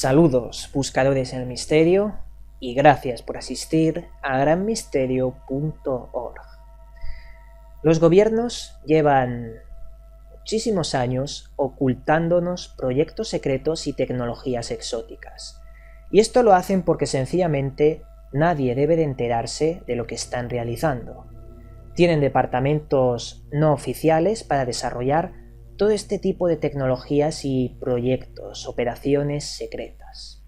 Saludos, buscadores en el misterio, y gracias por asistir a granmisterio.org. Los gobiernos llevan muchísimos años ocultándonos proyectos secretos y tecnologías exóticas. Y esto lo hacen porque sencillamente nadie debe de enterarse de lo que están realizando. Tienen departamentos no oficiales para desarrollar todo este tipo de tecnologías y proyectos, operaciones secretas.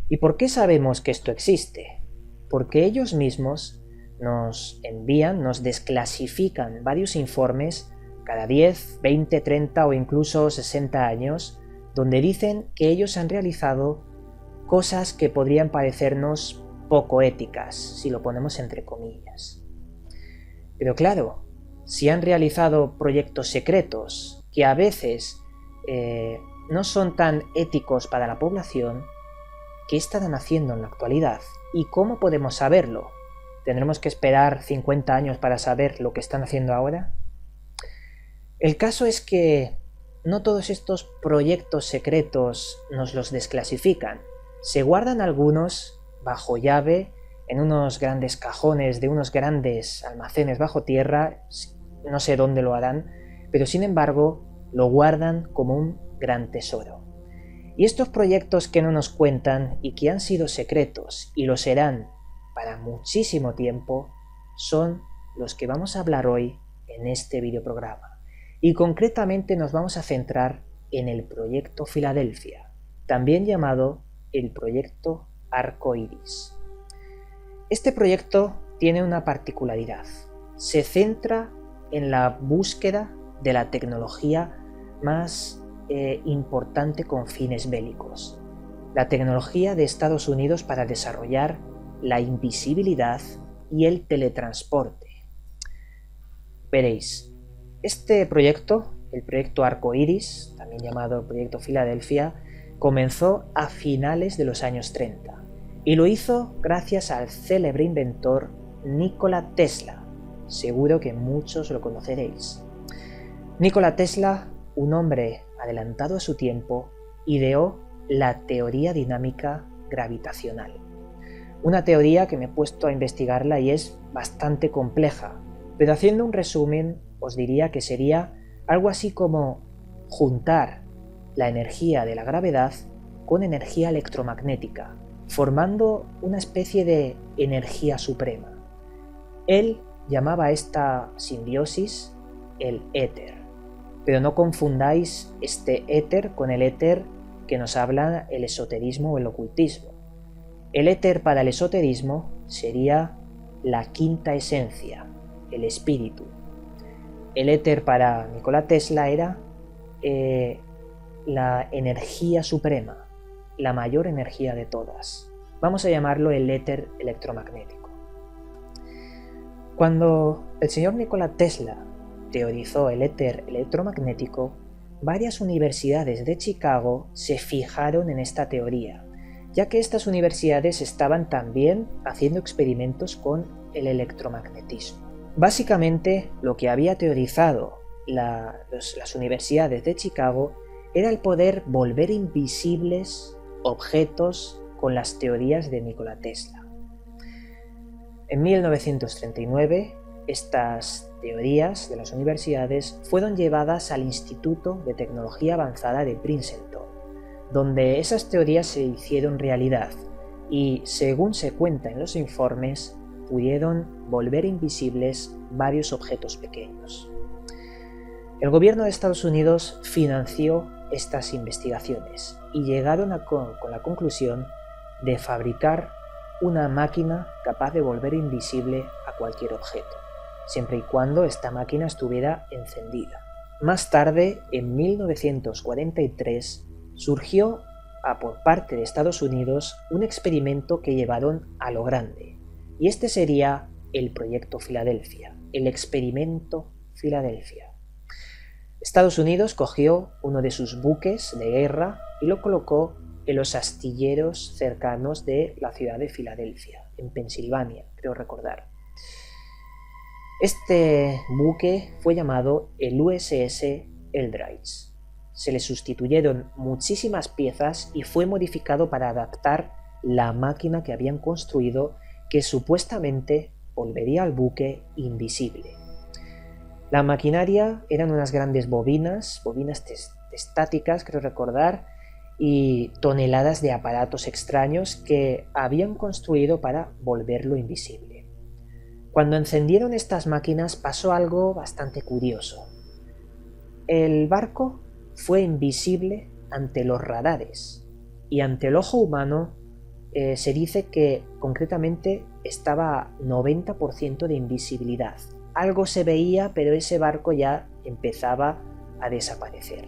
¿Y por qué sabemos que esto existe? Porque ellos mismos nos envían, nos desclasifican varios informes cada 10, 20, 30 o incluso 60 años, donde dicen que ellos han realizado cosas que podrían parecernos poco éticas, si lo ponemos entre comillas. Pero claro, si han realizado proyectos secretos que a veces no son tan éticos para la población, ¿qué estarán haciendo en la actualidad? ¿Y cómo podemos saberlo? ¿Tendremos que esperar 50 años para saber lo que están haciendo ahora? El caso es que no todos estos proyectos secretos nos los desclasifican. Se guardan algunos bajo llave en unos grandes cajones de unos grandes almacenes bajo tierra, no sé dónde lo harán, pero sin embargo lo guardan como un gran tesoro. Y estos proyectos que no nos cuentan y que han sido secretos y lo serán para muchísimo tiempo, son los que vamos a hablar hoy en este videoprograma. Y concretamente nos vamos a centrar en el Proyecto Filadelfia, también llamado el Proyecto Arco Iris. Este proyecto tiene una particularidad. Se centra en la búsqueda de la tecnología más importante con fines bélicos. La tecnología de Estados Unidos para desarrollar la invisibilidad y el teletransporte. Veréis, este proyecto, el Proyecto Arco Iris, también llamado Proyecto Filadelfia, comenzó a finales de los años 30 y lo hizo gracias al célebre inventor Nikola Tesla. Seguro que muchos lo conoceréis. Nikola Tesla, un hombre adelantado a su tiempo, ideó la teoría dinámica gravitacional. Una teoría que me he puesto a investigarla y es bastante compleja, pero haciendo un resumen os diría que sería algo así como juntar la energía de la gravedad con energía electromagnética, formando una especie de energía suprema. Él llamaba a esta simbiosis el éter, pero no confundáis este éter con el éter que nos habla el esoterismo o el ocultismo. El éter para el esoterismo sería la quinta esencia, el espíritu. El éter para Nikola Tesla era la energía suprema, la mayor energía de todas. Vamos a llamarlo el éter electromagnético. Cuando el señor Nikola Tesla teorizó el éter electromagnético, varias universidades de Chicago se fijaron en esta teoría, ya que estas universidades estaban también haciendo experimentos con el electromagnetismo. Básicamente, lo que había teorizado las universidades de Chicago era el poder volver invisibles objetos con las teorías de Nikola Tesla. En 1939, estas teorías de las universidades fueron llevadas al Instituto de Tecnología Avanzada de Princeton, donde esas teorías se hicieron realidad y, según se cuenta en los informes, pudieron volver invisibles varios objetos pequeños. El gobierno de Estados Unidos financió estas investigaciones y llegaron con la conclusión de fabricar una máquina capaz de volver invisible a cualquier objeto, siempre y cuando esta máquina estuviera encendida. Más tarde, en 1943, surgió por parte de Estados Unidos un experimento que llevaron a lo grande, y este sería el Proyecto Filadelfia, el Experimento Filadelfia. Estados Unidos cogió uno de sus buques de guerra y lo colocó en los astilleros cercanos de la ciudad de Filadelfia, en Pensilvania, creo recordar. Este buque fue llamado el USS Eldridge. se le sustituyeron muchísimas piezas y fue modificado para adaptar la máquina que habían construido, que supuestamente volvería al buque invisible. La maquinaria eran unas grandes bobinas estáticas, creo recordar, y toneladas de aparatos extraños que habían construido para volverlo invisible. Cuando encendieron estas máquinas pasó algo bastante curioso. El barco fue invisible ante los radares y ante el ojo humano se dice que concretamente estaba a 90% de invisibilidad. Algo se veía, pero ese barco ya empezaba a desaparecer.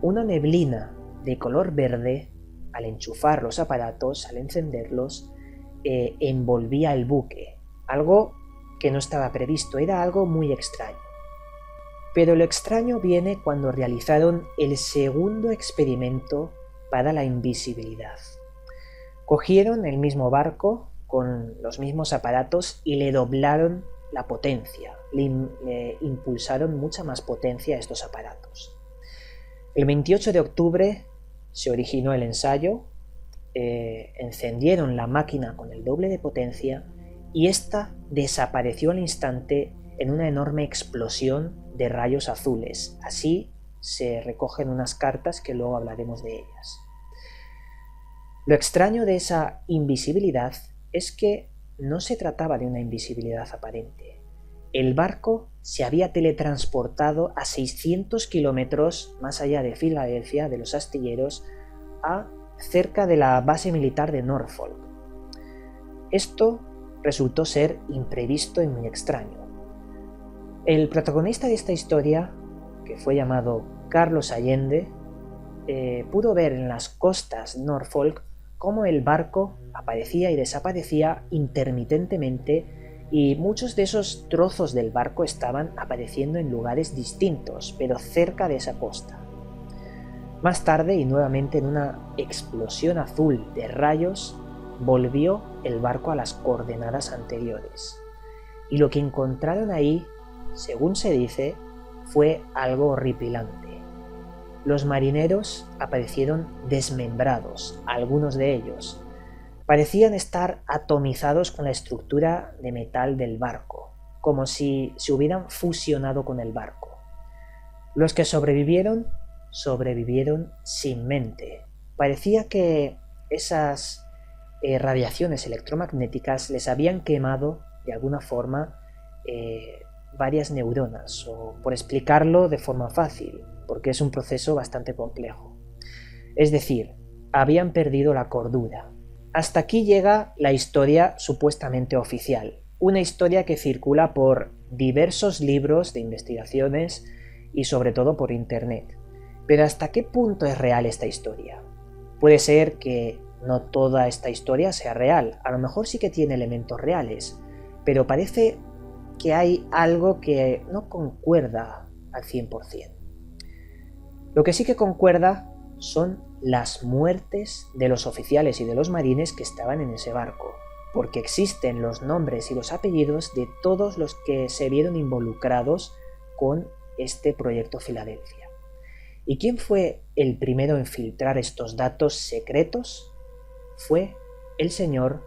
Una neblina de color verde, al enchufar los aparatos, al encenderlos, envolvía el buque. Algo que no estaba previsto, era algo muy extraño. Pero lo extraño viene cuando realizaron el segundo experimento para la invisibilidad. Cogieron el mismo barco con los mismos aparatos y le doblaron la potencia, le impulsaron mucha más potencia a estos aparatos. El 28 de octubre se originó el ensayo, encendieron la máquina con el doble de potencia y ésta desapareció al instante en una enorme explosión de rayos azules. Así se recogen unas cartas que luego hablaremos de ellas. Lo extraño de esa invisibilidad es que no se trataba de una invisibilidad aparente. El barco se había teletransportado a 600 kilómetros más allá de Filadelfia, de los astilleros, a cerca de la base militar de Norfolk. Esto resultó ser imprevisto y muy extraño. El protagonista de esta historia, que fue llamado Carlos Allende, pudo ver en las costas de Norfolk cómo el barco aparecía y desaparecía intermitentemente, y muchos de esos trozos del barco estaban apareciendo en lugares distintos, pero cerca de esa costa. Más tarde, y nuevamente en una explosión azul de rayos, volvió el barco a las coordenadas anteriores. Y lo que encontraron ahí, según se dice, fue algo horripilante. Los marineros aparecieron desmembrados, algunos de ellos. Parecían estar atomizados con la estructura de metal del barco, como si se hubieran fusionado con el barco. Los que sobrevivieron sin mente. Parecía que esas radiaciones electromagnéticas les habían quemado de alguna forma varias neuronas, o por explicarlo de forma fácil, porque es un proceso bastante complejo. Es decir, habían perdido la cordura. Hasta aquí llega la historia supuestamente oficial, una historia que circula por diversos libros de investigaciones y sobre todo por internet. Pero ¿hasta qué punto es real esta historia? Puede ser que no toda esta historia sea real, a lo mejor sí que tiene elementos reales, pero parece que hay algo que no concuerda al 100%. Lo que sí que concuerda son las muertes de los oficiales y de los marines que estaban en ese barco, porque existen los nombres y los apellidos de todos los que se vieron involucrados con este proyecto Filadelfia. ¿Y quién fue el primero en filtrar estos datos secretos? Fue el señor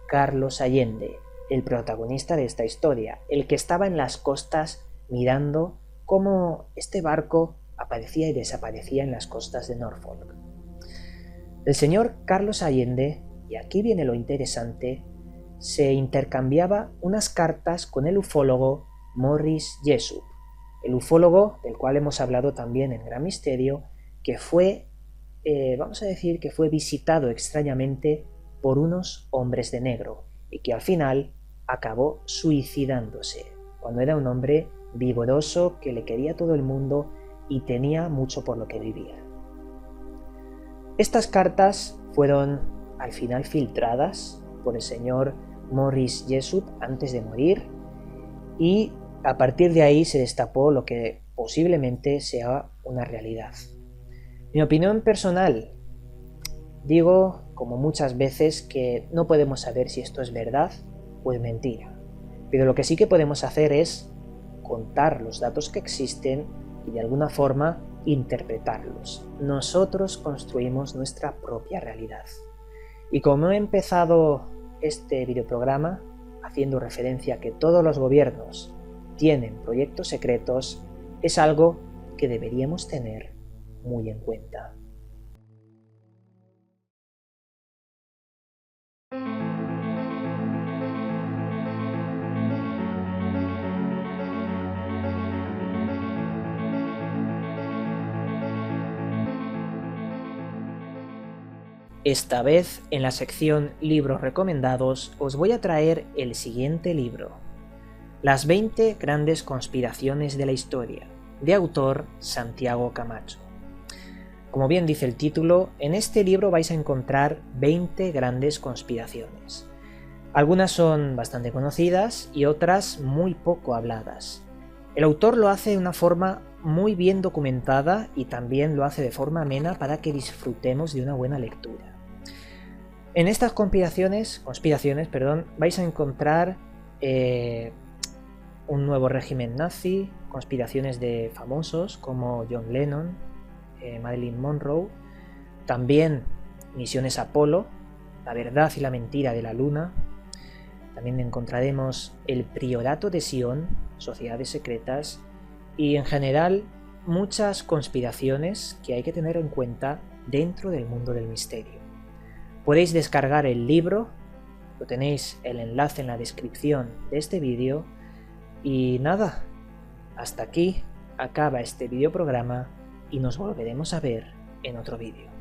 Carlos Allende, el protagonista de esta historia, el que estaba en las costas mirando cómo este barco aparecía y desaparecía en las costas de Norfolk. El señor Carlos Allende, y aquí viene lo interesante, se intercambiaba unas cartas con el ufólogo Morris Jessup, el ufólogo del cual hemos hablado también en Gran Misterio, que fue, vamos a decir que fue visitado extrañamente por unos hombres de negro y que al final acabó suicidándose, cuando era un hombre vigoroso que le quería todo el mundo y tenía mucho por lo que vivir. Estas cartas fueron al final filtradas por el señor Morris Jessup antes de morir, y a partir de ahí se destapó lo que posiblemente sea una realidad. Mi opinión personal, digo como muchas veces que no podemos saber si esto es verdad o es mentira, pero lo que sí que podemos hacer es contar los datos que existen y de alguna forma interpretarlos. Nosotros construimos nuestra propia realidad. Y como he empezado este videoprograma haciendo referencia a que todos los gobiernos tienen proyectos secretos, es algo que deberíamos tener muy en cuenta. Esta vez, en la sección Libros recomendados, os voy a traer el siguiente libro: Las 20 grandes conspiraciones de la historia, de autor Santiago Camacho. Como bien dice el título, en este libro vais a encontrar 20 grandes conspiraciones. Algunas son bastante conocidas y otras muy poco habladas. El autor lo hace de una forma muy bien documentada y también lo hace de forma amena para que disfrutemos de una buena lectura. En estas conspiraciones, vais a encontrar un nuevo régimen nazi, conspiraciones de famosos como John Lennon, Marilyn Monroe, también misiones Apolo, la verdad y la mentira de la Luna. También encontraremos el Priorato de Sion, sociedades secretas y en general muchas conspiraciones que hay que tener en cuenta dentro del mundo del misterio. Podéis descargar el libro, lo tenéis el enlace en la descripción de este vídeo. Y nada, hasta aquí acaba este videoprograma y nos volveremos a ver en otro vídeo.